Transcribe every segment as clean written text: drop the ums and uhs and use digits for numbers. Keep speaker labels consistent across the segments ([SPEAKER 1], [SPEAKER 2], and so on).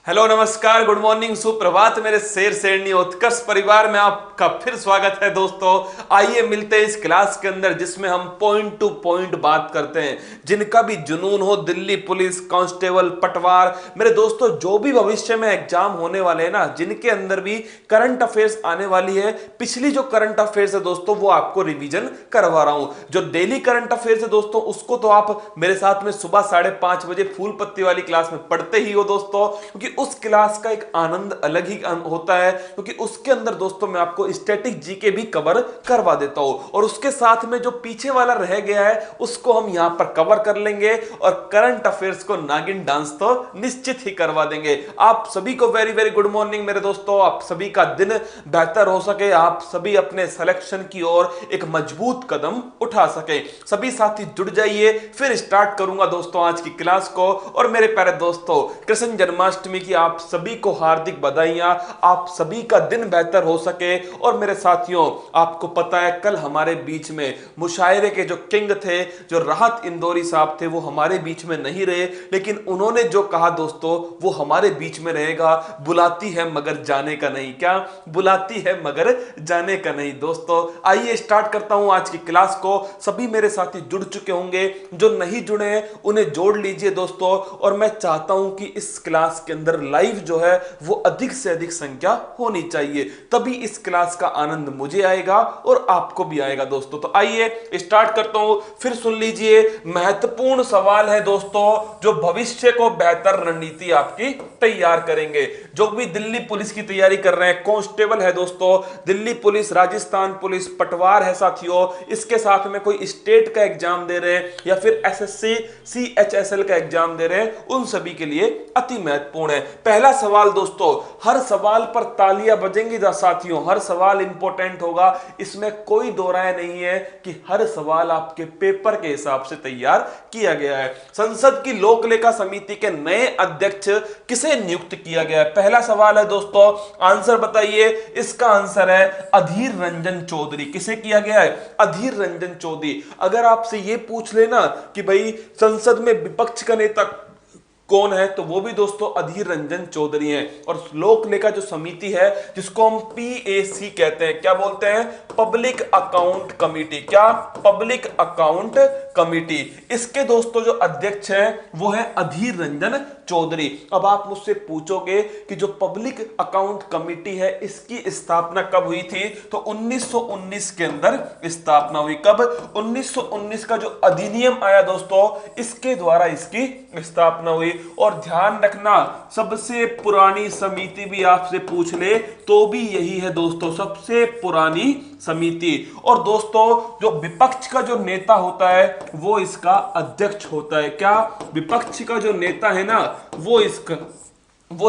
[SPEAKER 1] Hello, नमस्कार, good morning, सुप्रभात मेरे शेर शेरनी उत्कर्ष परिवार में आपका फिर स्वागत है दोस्तों। आइए मिलते हैं इस क्लास के अंदर जिसमें हम पॉइंट टू पॉइंट बात करते हैं। जिनका भी जुनून हो, दिल्ली पुलिस कांस्टेबल, पटवार, मेरे दोस्तों जो भी भविष्य में एग्जाम होने वाले हैं ना, जिनके अंदर भी करंट अफेयर्स आने वाली है, पिछली जो करंट अफेयर्स है दोस्तों वो आपको रिवीजन करवा रहा हूं। जो डेली करंट अफेयर्स है दोस्तों उसको तो आप मेरे साथ में सुबह 5:30 बजे फूल पत्ती वाली क्लास में पढ़ते ही हो दोस्तों, क्योंकि उस क्लास का एक आनंद अलग ही होता है। क्योंकि उसके अंदर दोस्तों मैं आपको स्टैटिक जीके भी कवर करवा देता हूं, और उसके साथ में जो पीछे वाला रह गया है उसको हम यहां पर कवर कर लेंगे, और करंट अफेयर्स को नागिन डांस तो निश्चित ही करवा देंगे। आप सभी को वेरी वेरी गुड मॉर्निंग मेरे दोस्तों। आप सभी का दिन बेहतर हो सके, आप सभी अपने सिलेक्शन की ओर एक मजबूत कदम उठा सके। सभी साथी जुड़ जाइए, फिर स्टार्ट करूंगा दोस्तों आज की क्लास को। और मेरे प्यारे दोस्तों, कृष्ण जन्माष्टमी की आप सभी को हार्दिक बधाइयां। आप सभी का दिन बेहतर हो सके। और मेरे साथियों, आपको पता है कल हमारे बीच में मुशायरे के जो किंग थे, जो राहत इंदौरी साहब थे, वो हमारे बीच में नहीं रहे, लेकिन उन्होंने जो कहा दोस्तों वो हमारे बीच में रहेगा। बुलाती है मगर जाने का नहीं। क्या बुलाती है मगर जाने का नहीं। दोस्तों आइए स्टार्ट करता हूं आज की क्लास को। सभी मेरे साथी जुड़ चुके होंगे, जो नहीं जुड़े हैं उन्हें जोड़ लीजिए दोस्तों। और मैं चाहता हूं कि इस क्लास के अंदर लाइव जो है वो अधिक से अधिक संख्या होनी चाहिए, तभी इस क्लास का आनंद मुझे आएगा और आपको भी आएगा दोस्तों। तो आइए स्टार्ट करता हूं। फिर सुन लीजिए, महत्वपूर्ण सवाल है दोस्तों जो भविष्य को बेहतर रणनीति आपकी तैयार करेंगे। जो भी दिल्ली पुलिस की तैयारी कर रहे हैं, कांस्टेबल है दोस्तों, दिल्ली पुलिस, राजस्थान पुलिस, पटवार है साथियों, इसके साथ में कोई स्टेट का एग्जाम दे रहे हैं या फिर एसएससी सीएचएसएल का एग्जाम दे रहे हैं, उन सभी के लिए अति महत्वपूर्ण है। पहला सवाल दोस्तों, हर सवाल पर तालियां बजेंगी साथियों, हर सवाल इंपॉर्टेंट होगा, इसमें कोई दो राय नहीं है कि हर सवाल आपके पेपर के हिसाब से तैयार किया गया है। संसद की लोक लेखा समिति के नए अध्यक्ष किसे नियुक्त किया गया है? पहला सवाल है दोस्तों, आंसर बताइए। इसका आंसर है अधीर रंजन चौधरी। किसे किया गया है? अधीर रंजन चौधरी। अगर आपसे यह पूछ लेना कि भाई संसद में विपक्ष का नेता कौन है, तो वो भी दोस्तों अधीर रंजन चौधरी हैं। और लोक लेखा जो समिति है, जिसको हम पीएसी कहते हैं, क्या बोलते हैं? Public account committee. क्या? Public account committee. इसके दोस्तों जो अध्यक्ष हैं वो है अधीर रंजन चौधरी। अब आप मुझसे पूछोगे कि जो पब्लिक अकाउंट कमिटी है इसकी स्थापना कब हुई थी? तो 1919 के अंदर स्थापना हुई। कब? 1919 का जो अधिनियम आया दोस्तों, इसके द्वारा इसकी स्थापना हुई। और ध्यान रखना, सबसे पुरानी समिति भी आपसे पूछ ले तो भी यही है दोस्तों, सबसे पुरानी समिति। और दोस्तों जो विपक्ष का जो नेता होता है वो इसका अध्यक्ष होता है। क्या? विपक्ष का जो नेता है ना वो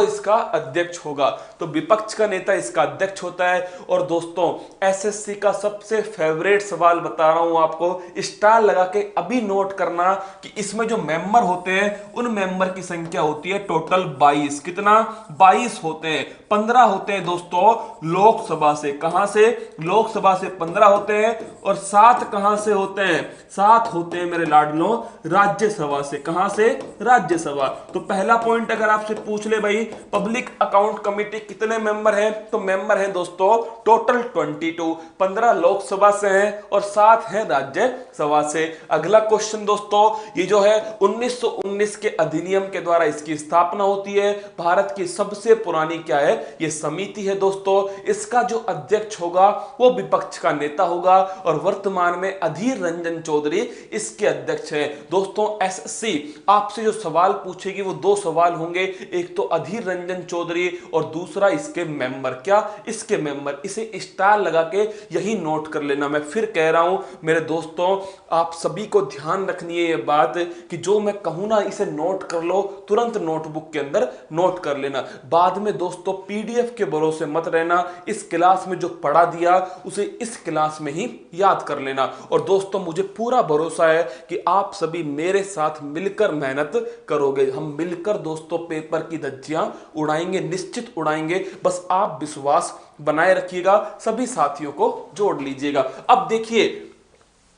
[SPEAKER 1] इसका अध्यक्ष होगा। तो विपक्ष का नेता इसका अध्यक्ष होता है। और दोस्तों एसएससी का सबसे फेवरेट सवाल बता रहा हूं आपको, स्टार लगा के अभी नोट करना कि इसमें जो मेंबर होते हैं उन मेंबर की संख्या होती है टोटल 22। कितना? 22 होते हैं। 15 होते हैं दोस्तों लोकसभा से। कहां से? लोकसभा से 15 होते हैं। और 7 कहां से होते हैं? 7 होते हैं मेरे लाडलों राज्यसभा से। कहां से? राज्यसभा। तो पहला पॉइंट अगर आपसे पूछ ले पब्लिक अकाउंट कमेटी कितने मेंबर हैं, तो मेंबर हैं दोस्तों टोटल 22। 15 लोकसभा से हैं और 7 हैं राज्यसभा से। अगला क्वेश्चन दोस्तों, ये जो है 1919 के अधिनियम के द्वारा इसकी स्थापना होती है। भारत की सबसे पुरानी क्या है? ये समिति है दोस्तों। इसका जो अध्यक्ष होगा वो विपक्ष का नेता होगा, और वर्तमान में अधीर रंजन चौधरी इसके अध्यक्ष हैं। दोस्तों एसएससी आपसे जो सवाल पूछेगी वो 2 सवाल होंगे, एक तो अधीर रंजन चौधरी और दूसरा इसके मेंबर। क्या? इसके मेंबर। इसे स्टार लगा के यही नोट कर लेना। मैं फिर कह रहा हूं मेरे दोस्तों, आप सभी को ध्यान रखनी है ये बात कि जो मैं कहूं ना इसे नोट कर लो, तुरंत नोटबुक के अंदर नोट कर लेना। बाद में दोस्तों पीडीएफ के भरोसे मत रहना, इस क्लास में जो पढ़ा दिया उसे इस क्लास में ही याद कर लेना। और दोस्तों मुझे पूरा भरोसा है कि आप सभी मेरे साथ मिलकर मेहनत करोगे। हम मिलकर दोस्तों पेपर की धज्जियां उड़ाएंगे, निश्चित उड़ाएंगे। बस आप विश्वास बनाए रखिएगा, सभी साथियों को जोड़ लीजिएगा। अब देखिए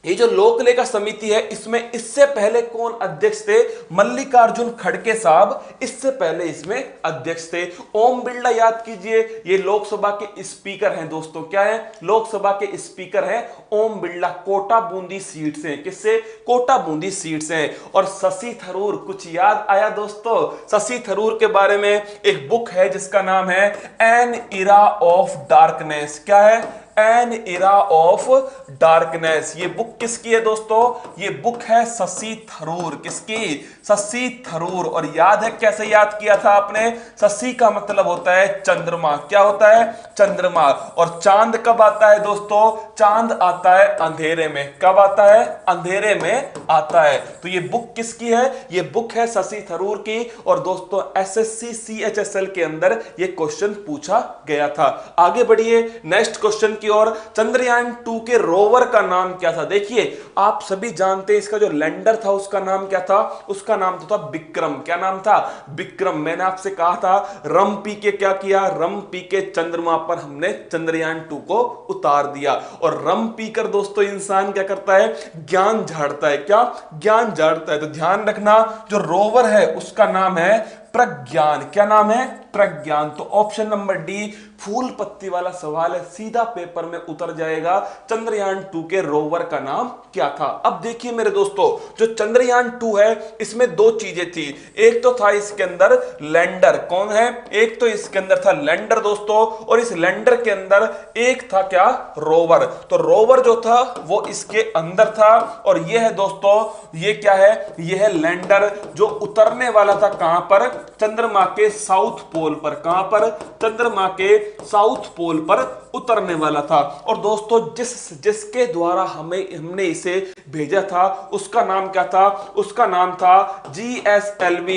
[SPEAKER 1] ये जो लोक लेखा समिति है, इसमें इससे पहले कौन अध्यक्ष थे? मल्लिकार्जुन खड़गे साहब इससे पहले इसमें अध्यक्ष थे। ओम बिरला याद कीजिए, ये लोकसभा के स्पीकर हैं दोस्तों। क्या है? लोकसभा के स्पीकर हैं ओम बिरला। कोटा बूंदी सीट से, किससे? कोटा बूंदी सीट से। और शशि थरूर, कुछ याद आया दोस्तों? शशि थरूर के बारे में एक बुक है जिसका नाम है एन इरा ऑफ डार्कनेस। क्या है? N era of darkness. ये बुक किसकी है दोस्तों? ये बुक है शशि थरूर। किसकी? शशि थरूर। और याद है कैसे याद किया था आपने? शशि का मतलब होता है चंद्रमा। क्या होता है? चंद्रमा। और चांद कब आता है दोस्तों? चांद आता है अंधेरे में। कब आता है? अंधेरे में आता है। तो ये बुक किसकी है? ये बुक है शशि थरूर की। और दोस्तों एसएससी सीएचएसएल के अंदर ये क्वेश्चन पूछा गया था। आगे बढ़िए नेक्स्ट क्वेश्चन की ओर। चंद्रयान 2 के रोवर का नाम क्या था? देखिए आप सभी जानते हैं इसका जो लैंडर था उसका नाम क्या था? उसका नाम तो था विक्रम। क्या नाम था? विक्रम। मैंने आपसे कहा था रम पी के क्या किया? रम पी के चंद्रमा पर हमने चंद्रयान 2 को उतार दिया। और रम पीकर दोस्तों इंसान क्या करता है? ज्ञान झाड़ता है। क्या? ज्ञान झाड़ता है। तो ध्यान रखना जो रोवर है उसका नाम है प्रज्ञान। क्या नाम है? प्रज्ञान। तो ऑप्शन नंबर डी फूल पत्ती वाला सवाल है, सीधा पेपर में उतर जाएगा। चंद्रयान 2 के रोवर का नाम क्या था? अब देखिए मेरे दोस्तों, जो चंद्रयान 2 है इसमें दो चीजें थी। एक तो था इसके अंदर लैंडर। कौन है? एक तो इसके अंदर था लैंडर दोस्तों, और इस लैंडर के अंदर एक था क्या? रोवर। तो रोवर जो था वो इसके अंदर था। और ये है दोस्तों, ये क्या है? ये है लैंडर जो उतरने वाला था कहां पर? चंद्रमा के साउथ पोल पर। कहां पर? चंद्रमा के साउथ पोल पर उतरने वाला था। और दोस्तों जिसके द्वारा हमने इसे भेजा था उसका नाम क्या था? उसका नाम था GSLV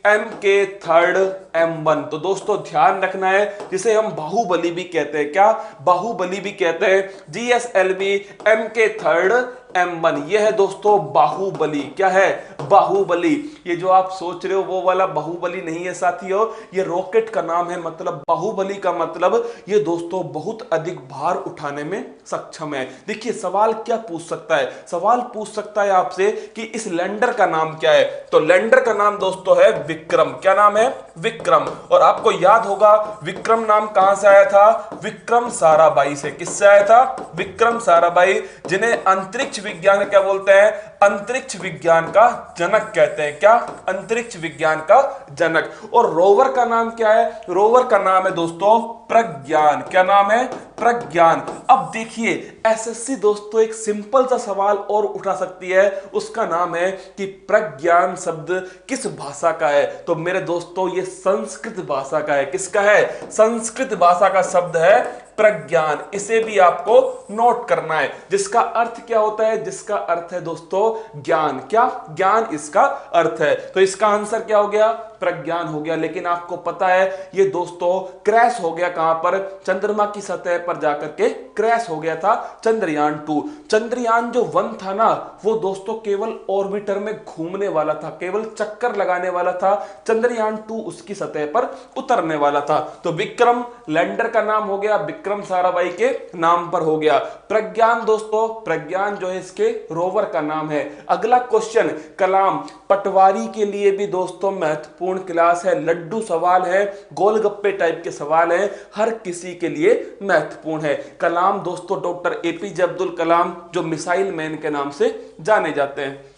[SPEAKER 1] MK3M1। तो दोस्तों ध्यान रखना है, जिसे हम बाहुबली भी कहते हैं। क्या? बाहुबली भी कहते हैं। GSLV MK3M1 ये है दोस्तों बाहुबली। क्या है? बाहुबली। ये जो आप सोच रहे हो वो वाला बाहुबली नहीं है साथियों, ये रॉकेट का नाम है। मतलब बाहुबली का मतलब ये दोस्तों बहुत अधिक भार उठाने में सक्षम है। देखिए सवाल क्या पूछ सकता है? सवाल पूछ सकता है आपसे कि इस लैंडर का नाम क्या है? तो लैंडर का नाम दोस्तों है विक्रम। क्या नाम है? विक्रम। और आपको याद होगा विक्रम नाम कहां से आया था? विक्रम साराभाई से। किससे आया था? विक्रम साराभाई, जिन्हें अंतरिक्ष विज्ञान क्या बोलते हैं? अंतरिक्ष विज्ञान का जनक कहते हैं। क्या? अंतरिक्ष विज्ञान का जनक। और रोवर का नाम क्या है? रोवर का नाम है दोस्तों प्रज्ञान। क्या नाम है? प्रज्ञान। अब देखिए एसएससी दोस्तों एक सिंपल सा सवाल और उठा सकती है, उसका नाम है कि प्रज्ञान शब्द किस भाषा का है? तो मेरे दोस्तों ये संस्कृत भाषा का है। किसका है? संस्कृत भाषा का शब्द है प्रज्ञान। इसे भी आपको नोट करना है। जिसका अर्थ क्या होता है? जिसका अर्थ है दोस्तों ज्ञान। क्या? ज्ञान इसका अर्थ है। तो इसका आंसर क्या हो गया? प्रज्ञान हो गया। लेकिन आपको पता है ये दोस्तों क्रैश हो गया कहां पर? चंद्रमा की सतह पर जाकर के क्रैश हो गया था चंद्रयान 2। चंद्रयान जो 1 था ना, वो दोस्तों केवल ऑर्बिटर में घूमने वाला था, केवल चक्कर लगाने वाला था। चंद्रयान 2 उसकी सतह पर उतरने वाला था। तो विक्रम लैंडर का नाम हो गया, विक्रम साराभाई के नाम पर हो गया। प्रज्ञान दोस्तों, प्रज्ञान जो है इसके रोवर का नाम है। अगला क्वेश्चन कलाम पटवारी के लिए भी दोस्तों महत्वपूर्ण क्लास है। लड्डू सवाल है, गोलगप्पे टाइप के सवाल है, हर किसी के लिए महत्वपूर्ण है। कलाम दोस्तों डॉक्टर एपीजे अब्दुल कलाम, जो मिसाइल मैन के नाम से जाने जाते हैं।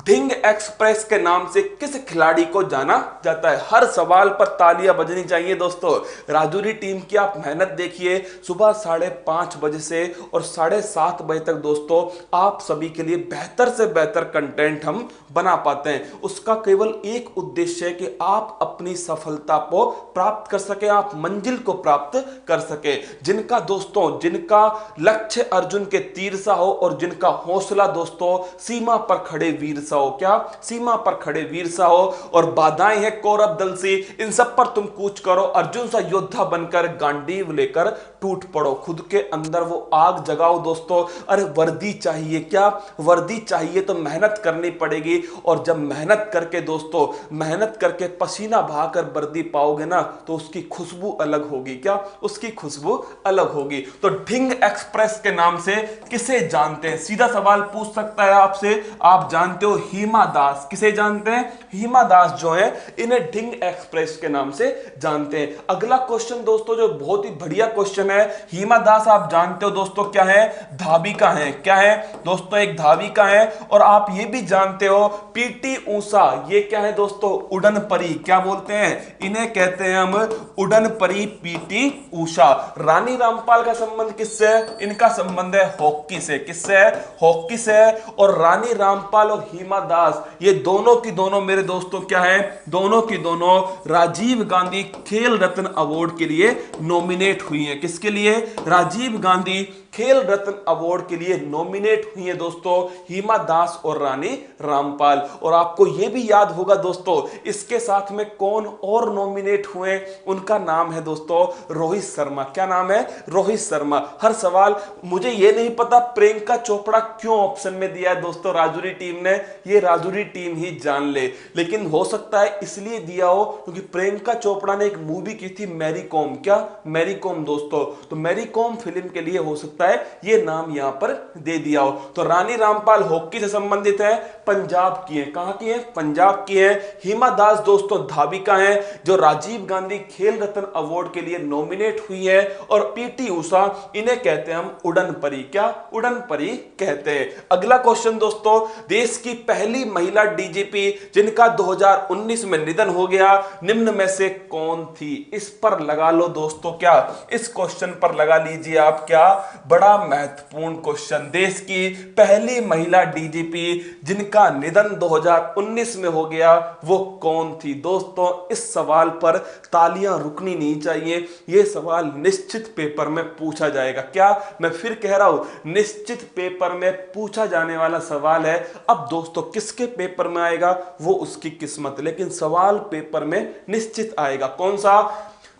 [SPEAKER 1] ढिंग एक्सप्रेस के नाम से किस खिलाड़ी को जाना जाता है? हर सवाल पर तालियां बजनी चाहिए दोस्तों। राजौरी टीम की आप मेहनत देखिए, सुबह 5:30 बजे से और 7:30 बजे तक दोस्तों आप सभी के लिए बेहतर से बेहतर कंटेंट हम बना पाते हैं। उसका केवल एक उद्देश्य है कि आप अपनी सफलता को प्राप्त कर सके, आप मंजिल को प्राप्त कर सके। जिनका दोस्तों जिनका लक्ष्य अर्जुन के तीर सा हो और जिनका हौसला दोस्तों सीमा पर खड़े वीर वीर सा हो, क्या सीमा पर खड़े वीर सा हो, और बाधाएं हैं कौरव दल से, इन सब पर तुम कूच करो, अर्जुन सा योद्धा बनकर गांडीव लेकर टूट पड़ो। खुद के अंदर वो आग जगाओ दोस्तों। अरे वर्दी चाहिए, क्या वर्दी चाहिए तो मेहनत करनी पड़ेगी, और जब मेहनत करके दोस्तों, मेहनत करके पसीना बहाकर वर्दी पाओगे ना, तो उसकी खुशबू अलग होगी, क्या उसकी खुशबू अलग होगी। तो ढिंग एक्सप्रेस के नाम से किसे जानते हैं? सीधा सवाल पूछ सकता है आपसे, आप जानते हो हिमा दास, किसे जानते हैं? हिमा दास जो है, इन्हें ढिंग एक्सप्रेस के नाम से जानते हैं। अगला क्वेश्चन दोस्तों जो बहुत ही बढ़िया क्वेश्चन है, हिमा दास आप जानते हो दोस्तों क्या है? धाविका है। क्या है दोस्तों? एक धाविका है। और आप ये भी जानते हो पीटी ऊषा, ये क्या है दोस्तों? उड़न परी। क्या बोलते हैं इन्हें? कहते हैं हम उड़न परी, पीटी ऊषा। रानी रामपाल का संबंध किससे है? इनका संबंध है हॉकी से। किससे है? हॉकी से। और रानी रामपाल और हिमा दास, ये दोनों की दोनों मेरे दोस्तों क्या है? दोनों की दोनों राजीव गांधी खेल रत्न अवार्ड के लिए नॉमिनेट हुई है। किसके लिए? राजीव गांधी खेल रत्न अवार्ड के लिए नॉमिनेट हुई है दोस्तों, हिमा दास और रानी रामपाल। और आपको यह भी याद होगा दोस्तों, इसके साथ में कौन और नॉमिनेट हुए? उनका नाम है दोस्तों रोहित शर्मा। क्या नाम है? रोहित शर्मा। हर सवाल, मुझे यह नहीं पता प्रियंका चोपड़ा क्यों ऑप्शन में दिया है दोस्तों राजौरी टीम ने, ये राजौरी टीम ही जान ले, लेकिन हो सकता है इसलिए दिया हो क्योंकि प्रियंका चोपड़ा ने एक मूवी की थी मैरी कॉम। क्या? मैरी कॉम दोस्तों। तो मैरी कॉम फिल्म के लिए हो सकता है ये नाम यहां पर दे दिया हो। तो रानी रामपाल हॉकी से संबंधित है, पंजाब की है। कहां की है? पंजाब की है। हिमा दास दोस्तों धाविका है, जो राजीव गांधी खेल रत्न अवार्ड के लिए नॉमिनेट हुई है। और पीटी ऊषा, इन्हें कहते हैं हम उड़न परी। क्या? उड़न परी कहते हैं। अगला क्वेश्चन दोस्तों, देश की पहली महिला डीजीपी जिनका 2019 में निधन हो गया, निम्न में से कौन थी? इस पर लगा लो दोस्तों, क्या इस क्वेश्चन पर लगा लीजिए आप, क्या बड़ा महत्वपूर्ण क्वेश्चन। देश की पहली महिला डीजीपी जिनका निधन 2019 में हो गया, वो कौन थी? दोस्तों इस सवाल पर तालियां रुकनी नहीं चाहिए, यह सवाल निश्चित पेपर में पूछा जाएगा। क्या मैं फिर कह रहा हूं, निश्चित पेपर में पूछा जाने वाला सवाल है। अब दोस्तों किसके पेपर में आएगा वो उसकी किस्मत, लेकिन सवाल पेपर में निश्चित आएगा। कौन सा?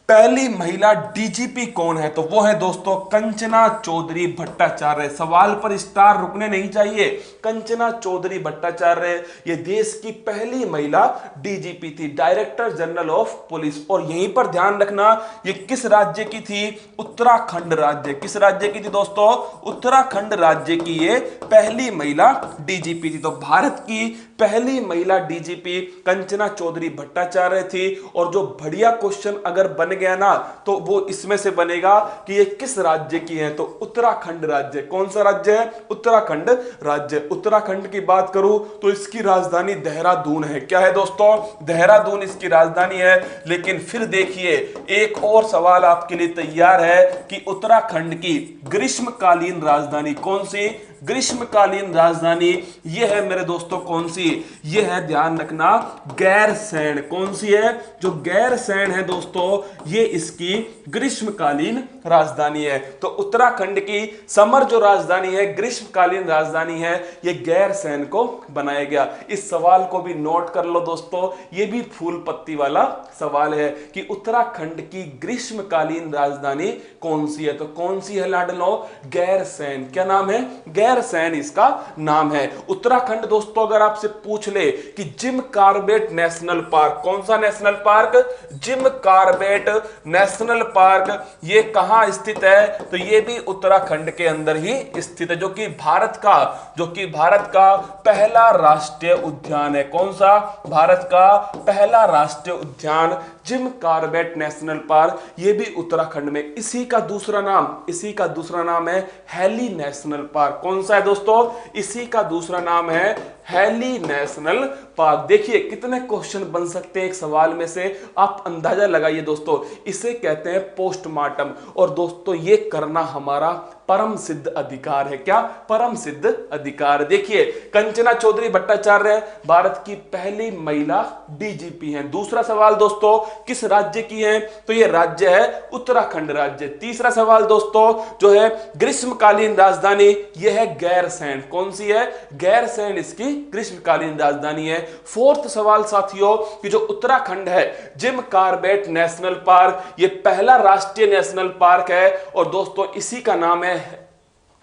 [SPEAKER 1] पहली महिला डीजीपी कौन है? तो वो है दोस्तों कंचना चौधरी भट्टाचार्य। सवाल पर स्टार रुकने नहीं चाहिए। कंचना चौधरी भट्टाचार्य ये देश की पहली महिला डीजीपी थी, डायरेक्टर जनरल ऑफ पुलिस। और यहीं पर ध्यान रखना, ये किस राज्य की थी? उत्तराखंड राज्य। किस राज्य की थी दोस्तों? उत्तराखंड राज्य की ये पहली महिला डीजीपी थी। तो भारत की पहली महिला डीजीपी कंचना चौधरी भट्टाचार्य थी। और जो बढ़िया क्वेश्चन अगर बन गया ना, तो वो इसमें से बनेगा कि ये किस राज्य की है? तो उत्तराखंड राज्य। कौन सा राज्य है? उत्तराखंड राज्य। उत्तराखंड की बात करूं तो इसकी राजधानी देहरादून है। क्या है दोस्तों? देहरादून इसकी राजधानी है। लेकिन फिर देखिए, एक और सवाल आपके लिए तैयार है कि उत्तराखंड की ग्रीष्मकालीन राजधानी कौन सी? ग्रीष्मकालीन राजधानी ये है मेरे दोस्तों कौन सी? ये है, ध्यान रखना, गैरसैंण। कौन सी है? जो गैरसैंण है दोस्तों, ये इसकी ग्रीष्मकालीन राजधानी है। तो उत्तराखंड की समर जो राजधानी है, ग्रीष्मकालीन राजधानी है, ये गैरसैंण को बनाया गया। इस सवाल को भी नोट कर लो दोस्तों, ये भी फूल पत्ती वाला सवाल है कि उत्तराखंड की ग्रीष्मकालीन राजधानी कौन सी है? तो कौन सी है लाडलो? गैरसैंण। क्या नाम है? गैरसैंण इसका नाम है। उत्तराखंड दोस्तों अगर आपसे पूछ ले कि जिम कॉर्बेट नेशनल पार्क, कौन सा national park? Jim Corbett national park, ये कहां स्थित है? तो ये भी उत्तराखंड के अंदर ही स्थित है, जो कि भारत का पहला राष्ट्रीय उद्यान है। कौन सा? भारत का पहला राष्ट्रीय उद्यान जिम कॉर्बेट नेशनल पार्क, ये भी उत्तराखंड में। इसी का दूसरा नाम है हैली नेशनल पार्क। कौन सा है दोस्तों? इसी का दूसरा नाम है हैली नेशनल पार्क। देखिए कितने क्वेश्चन बन सकते हैं एक सवाल में से, आप अंदाजा लगाइए दोस्तों। इसे कहते हैं पोस्टमार्टम। और दोस्तों ये करना हमारा परम सिद्ध अधिकार है। क्या? परम सिद्ध अधिकार। देखिए कंचना चौधरी भट्टाचार्य भारत की पहली महिला डीजीपी हैं। दूसरा सवाल दोस्तों, किस राज्य की है? तो ये राज्य है उत्तराखंड राज्य। तीसरा सवाल दोस्तों जो है, ग्रीष्मकालीन राजधानी, यह है गैरसैंण। कौन सी है? गैरसैंण इसकी ग्रीष्मकालीन राजधानी है। फोर्थ सवाल साथियों कि जो उत्तराखंड है, जिम कॉर्बेट नेशनल पार्क, ये पहला राष्ट्रीय नेशनल पार्क है और दोस्तों इसी का नाम है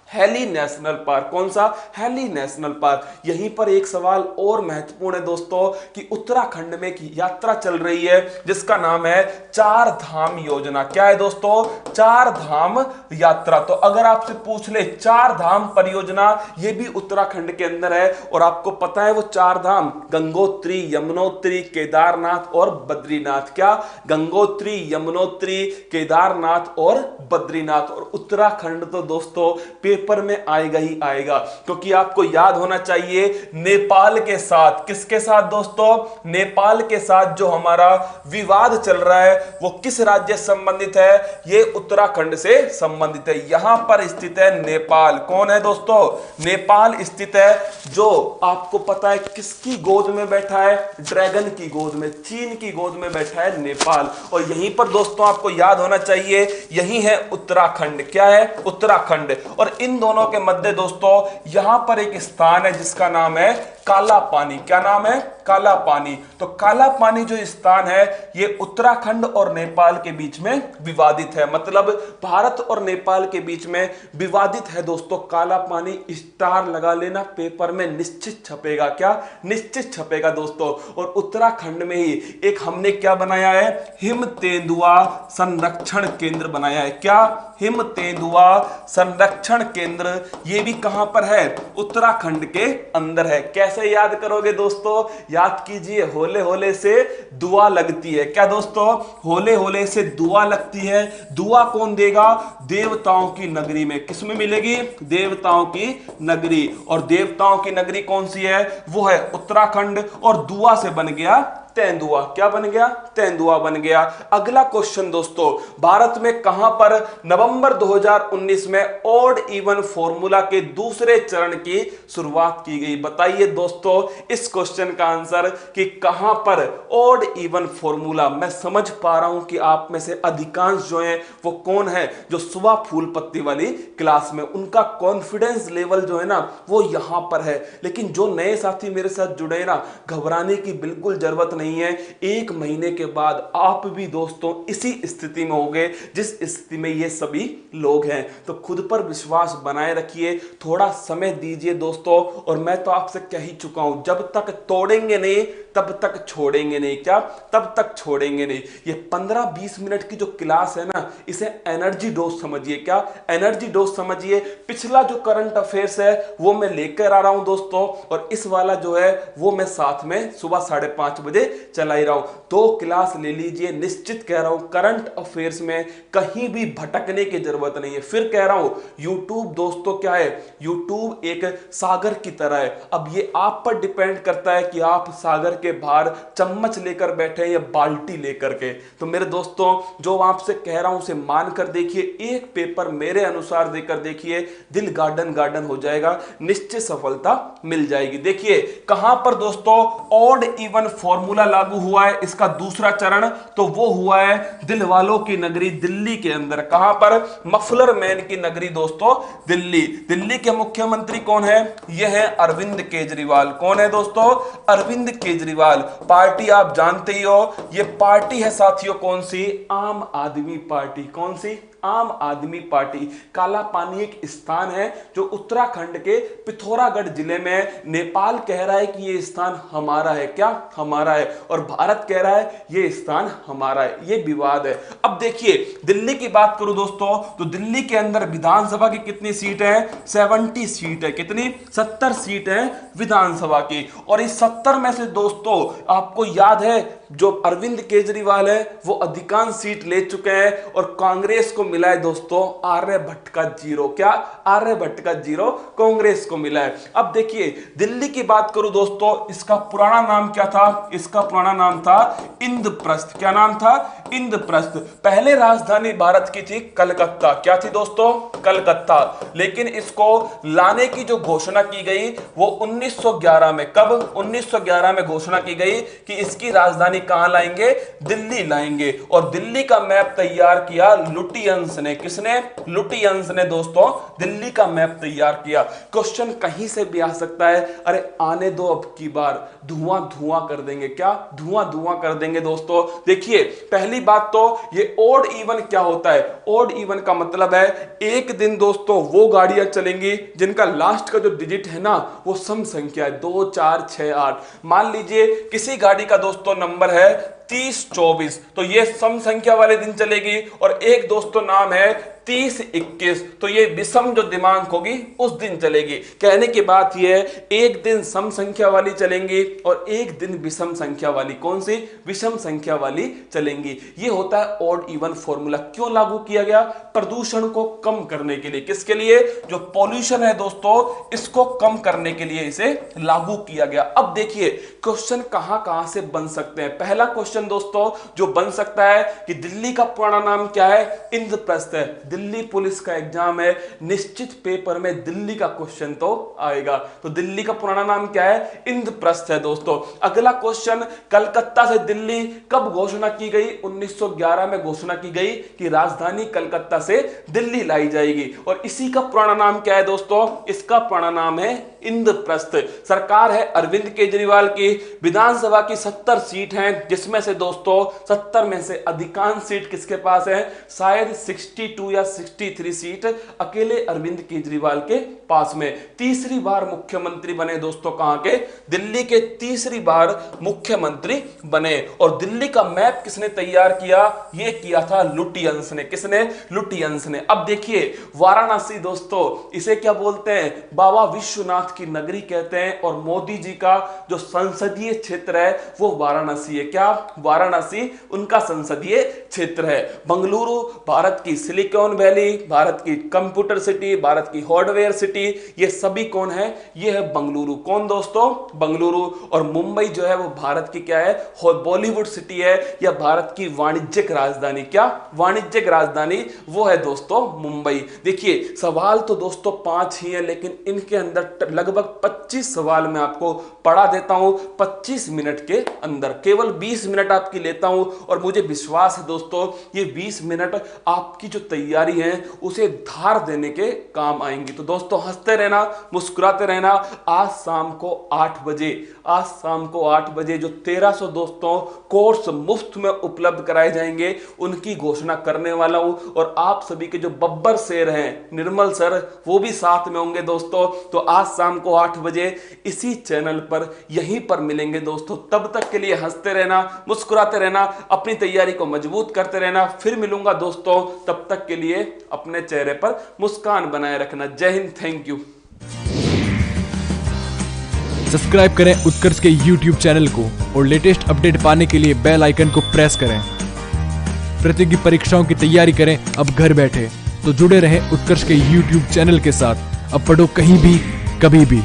[SPEAKER 1] हेली नेशनल पार्क। कौन सा? Heli national park. यहीं पर एक सवाल और महत्वपूर्ण है दोस्तों कि उत्तराखंड में की यात्रा चल रही है जिसका नाम है चार धाम योजना। क्या है दोस्तों? चार धाम यात्रा। तो अगर आपसे पूछ ले चार धाम परियोजना, ये भी उत्तराखंड के अंदर है और आपको पता है वो चार धाम गंगोत्री, यमुनोत्री, केदारनाथ और बद्रीनाथ। क्या? गंगोत्री, यमुनोत्री, केदारनाथ और बद्रीनाथ। और उत्तराखंड तो दोस्तों पेपर में आएगा ही आएगा, क्योंकि आपको याद होना चाहिए नेपाल के साथ, किसके साथ दोस्तों? नेपाल के साथ जो हमारा विवाद चल रहा है वो किस राज्य से संबंधित है? ये उत्तराखंड से संबंधित है। यहां पर स्थित है नेपाल। कौन है दोस्तों? नेपाल स्थित है, जो आपको पता है किसकी गोद में बैठा है? ड्रैगन की गोद में, चीन की गोद में बैठा है नेपाल। और यहीं पर दोस्तों आपको याद होना चाहिए यही है उत्तराखंड। क्या है? उत्तराखंड। और इन दोनों के मध्य दोस्तों यहां पर एक स्थान है जिसका नाम है काला पानी। क्या नाम है? काला पानी। तो काला पानी जो स्थान है ये उत्तराखंड और नेपाल के बीच में विवादित है, मतलब भारत और नेपाल के बीच में विवादित है दोस्तों काला पानी। स्टार लगा लेना, पेपर में निश्चित छपेगा। क्या? निश्चित छपेगा दोस्तों। और उत्तराखंड में ही एक हमने क्या बनाया है? हिम तेंदुआ संरक्षण केंद्र बनाया है। क्या? हिम तेंदुआ संरक्षण केंद्र। ये भी कहां पर है? उत्तराखंड के अंदर है। कैसे याद करोगे दोस्तों? याद कीजिए, होले होले से दुआ लगती है। क्या दोस्तों? होले होले से दुआ लगती है। दुआ कौन देगा? देवताओं की नगरी में। किसमें मिलेगी? देवताओं की नगरी। और देवताओं की नगरी कौन सी है? वो है उत्तराखंड। और दुआ से बन गया तेंदुआ। क्या बन गया? तेंदुआ बन गया। अगला क्वेश्चन दोस्तों, भारत में कहां पर नवंबर 2019 में ऑड इवन फॉर्मूला के दूसरे चरण की शुरुआत की गई? बताइए दोस्तों इस क्वेश्चन का आंसर कि कहां पर ऑड इवन फॉर्मूला। मैं समझ पा रहा हूं कि आप में से अधिकांश जो हैं वो कौन है, जो सुबह फूल पत्ती वाली क्लास में, उनका कॉन्फिडेंस लेवल जो है ना वो यहां पर है। लेकिन जो नए साथी मेरे साथ जुड़े हैं ना, घबराने की बिल्कुल जरूरत नहीं है। एक महीने के बाद आप भी दोस्तों इसी स्थिति में होंगे जिस स्थिति में ये सभी लोग हैं। तो खुद पर विश्वास बनाए रखिए, थोड़ा समय दीजिए दोस्तों। और मैं तो आपसे कह ही चुका हूं, जब तक तोड़ेंगे नहीं तब तक छोड़ेंगे नहीं। क्या? तब तक छोड़ेंगे नहीं। ये 15-20 मिनट की जो क्लास है ना, इसे एनर्जी डोज समझिए। क्या? एनर्जी डोज समझिए। पिछला जो करंट अफेयर्स है वो मैं लेकर आ रहा हूं दोस्तों, और इस वाला जो है वो मैं साथ में सुबह 5:30 बजे चला ही रहा हूं। 2 क्लास ले लीजिए, निश्चित कह रहा हूं करंट अफेयर्स में कहीं भी भटकने की जरूरत नहीं है। फिर कह रहा हूं यूट्यूब दोस्तों क्या है? यूट्यूब एक सागर की तरह है। अब ये आप पर डिपेंड करता है कि आप सागर के बाहर चम्मच लेकर बैठे या बाल्टी लेकर के। तो मेरे दोस्तों जो आपसे कह रहा हूं उसे मानकर देखिए, एक पेपर मेरे अनुसार देकर देखिए, दिल गार्डन गार्डन हो जाएगा, निश्चित सफलता मिल जाएगी। देखिए कहां पर दोस्तों ऑड इवन फॉर्मूला लागू हुआ है, इसका दूसरा चरण, तो वो हुआ है दिल वालों की नगरी दिल्ली के अंदर। कहां पर? मफलर मैन की नगरी दोस्तों दिल्ली। दिल्ली के मुख्यमंत्री कौन है? यह है अरविंद केजरीवाल। कौन है दोस्तों? अरविंद केजरीवाल। पार्टी आप जानते ही हो, ये पार्टी है साथियों कौन सी? आम आदमी पार्टी। कौन सी? आम आदमी पार्टी। काला पानी एक स्थान है जो उत्तराखंड के पिथौरागढ़ जिले में, नेपाल कह रहा है कि यह स्थान हमारा है। क्या? हमारा है। और भारत कह रहा है यह स्थान हमारा है। यह विवाद है। अब देखिए दिल्ली की बात करूं दोस्तों, तो दिल्ली के अंदर विधानसभा की कितनी सीट है? 70 सीट है। कितनी? 70 सीट है विधानसभा की। और इस 70 में से दोस्तों आपको याद है जो अरविंद केजरीवाल है वो अधिकांश सीट ले चुके हैं, और कांग्रेस को मिला है दोस्तों आर्यभट्ट का 0। क्या? आर्यभट्ट का 0 कांग्रेस को मिला है। अब देखिए दिल्ली की बात करूं दोस्तों, इसका पुराना नाम क्या था? इसका पुराना नाम था इंद्रप्रस्थ। क्या नाम था? इंद्रप्रस्थ। पहले राजधानी भारत की थी कलकत्ता। क्या थी दोस्तों? कलकत्ता। लेकिन इसको लाने की जो घोषणा की गई वो 1911 में। कब? 1911 में घोषणा की गई कि इसकी राजधानी कहां लाएंगे? दिल्ली लाएंगे। और दिल्ली का मैप तैयार किया लुटियन लुटियंस ने, किसने? लुटियंस ने दोस्तों दिल्ली का मैप तैयार किया। क्वेश्चन कहीं से भी आ सकता है, अरे आने दो, अब की बार धुआं धुआं कर देंगे। क्या? धुआं धुआं कर देंगे दोस्तों। देखिए पहली बात तो ये ओड इवन क्या होता है? ओड इवन का मतलब है एक दिन दोस्तों वो गाड़ियां चलेंगी जिनका लास्ट का जो डिजिट है ना वो सम संख्या है 2 4 6 8। मान लीजिए किसी गाड़ी का दोस्तों नंबर है 30 24, तो ये सम संख्या वाले दिन चलेगी। और एक दोस्तों नाम है 30 21, तो ये विषम जो दिमाग होगी उस दिन चलेगी। कहने की बात ये है एक दिन सम संख्या वाली चलेंगी और एक दिन विषम संख्या वाली। कौन सी? विषम संख्या वाली चलेंगी। ये होता है ऑड इवन फॉर्मूला। क्यों लागू किया गया? प्रदूषण को कम करने के लिए। किसके लिए? जो पॉल्यूशन है दोस्तों इसको कम करने के लिए इसे लागू किया गया। अब देखिए क्वेश्चन कहां से बन सकते हैं। पहला क्वेश्चन दोस्तों जो बन सकता है कि दिल्ली का पुराना नाम क्या है? इंद्रप्रस्थ है। दिल्ली पुलिस का एग्जाम है, निश्चित पेपर में दिल्ली का क्वेश्चन तो आएगा। तो दिल्ली का पुराना नाम क्या है? इंद्रप्रस्थ है दोस्तों। अगला क्वेश्चन, कलकत्ता से दिल्ली कब घोषणा की गई? 1911 में घोषणा की गई कि राजधानी कलकत्ता से दिल्ली लाई जाएगी। और इसी का पुराना नाम क्या है दोस्तों? इसका पुराना नाम है इंद्रप्रस्थ। सरकार है अरविंद केजरीवाल की। विधानसभा की 70 सीट हैं, जिसमें से दोस्तों 70 में से अधिकांश सीट किसके पास है? शायद 62 या 63 सीट अकेले अरविंद केजरीवाल के पास में। तीसरी बार मुख्यमंत्री बने दोस्तों कहां के? दिल्ली के तीसरी बार मुख्यमंत्री बने। और दिल्ली का मैप किसने तैयार किया? यह किया था लुटियंस ने। किसने? लुटियंस ने। अब देखिए वाराणसी दोस्तों इसे क्या बोलते हैं? बाबा विश्वनाथ की नगरी कहते हैं। और मोदी जी का जो संसदीय क्षेत्र है वो वाराणसी है। क्या? वाराणसी उनका संसदीय क्षेत्र है। बंगलुरु भारत की सिलिकॉन वैली, भारत की कंप्यूटर सिटी, भारत की हार्डवेयर सिटी, ये सभी कौन है? ये है बंगलुरु। कौन दोस्तों? बंगलुरु। और मुंबई जो है वो भारत की क्या है? बॉलीवुड सिटी है या भारत की वाणिज्यिक राजधानी। क्या? वाणिज्यिक राजधानी वो है दोस्तों मुंबई। देखिए सवाल तो दोस्तों 5 ही है, लेकिन इनके अंदर लगभग 25 सवाल मैं आपको पढ़ा देता हूं 25 मिनट के अंदर। केवल 20 मिनट आपकी लेता हूं और मुझे विश्वास है दोस्तों ये 20 मिनट आपकी जो तैयारी है उसे धार देने के काम आएंगी। तो दोस्तों हंसते रहना, मुस्कुराते रहना। आज शाम को 8 बजे जो 1300 दोस्तों कोर्स मुफ्त में उपलब्ध कराए जाएंगे उनकी घोषणा करने वाला हूं। और आप सभी के जो बब्बर शेर हैं निर्मल सर वो भी साथ में होंगे दोस्तों। तो आज शाम को 8 बजे इसी चैनल पर यहीं पर मिलेंगे दोस्तों। तब तक के लिए हंसते रहना, मुस्कुराते रहना, अपनी तैयारी को मजबूत करते रहना। फिर मिलूंगा दोस्तों, तब तक के लिए अपने चेहरे पर मुस्कान बनाए रखना। जय हिंद, थैंक यू।
[SPEAKER 2] सब्सक्राइब करें उत्कर्ष के YouTube चैनल को और लेटेस्ट अपडेट पाने के लिए बेल आइकन को प्रेस करें। प्रतियोगी परीक्षाओं की तैयारी करें अब घर बैठे। तो जुड़े रहें उत्कर्ष के YouTube चैनल के साथ। अब पढ़ो कहीं भी कभी भी।